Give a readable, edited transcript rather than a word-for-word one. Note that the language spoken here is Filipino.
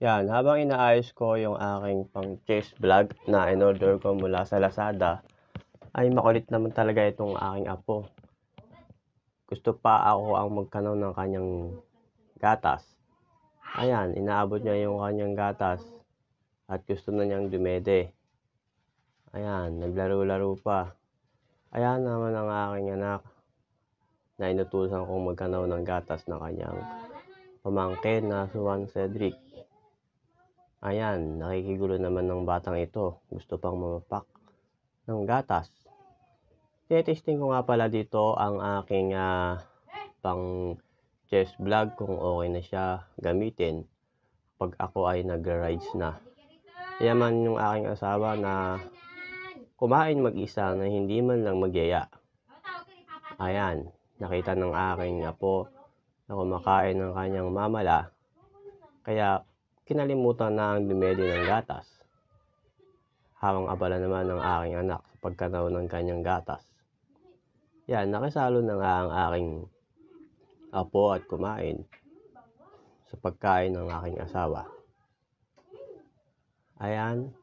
Yan, habang inaayos ko yung aking pang chest vlog na in-order ko mula sa Lazada, ay makulit naman talaga itong aking apo. Gusto pa ako ang magkanaw ng kanyang gatas. Ayan, inaabot niya yung kanyang gatas at gusto na niyang dumede. Ayan, naglaro-laro pa. Ayan naman ang aking anak na inutusan kong magkanaw ng gatas na kanyang pamangkin na si Juan Cedric. Ayan, nakikigulo naman ng batang ito. Gusto pang mamapak ng gatas. Tinetesting ko nga pala dito ang aking pang chest vlog kung okay na siya gamitin pag ako ay nag-rides na. Yaman yung aking asawa na kumain mag-isa na hindi man lang magyaya. Ayan, nakita ng aking apo na kumakain ng kanyang mamala. Kaya kinalimutan na ang dumedi ng gatas. Habang abala naman ng aking anak sa pagkanaw ng kanyang gatas. Yan, nakisalo na nga ang aking apo at kumain sa pagkain ng aking asawa. Ayan,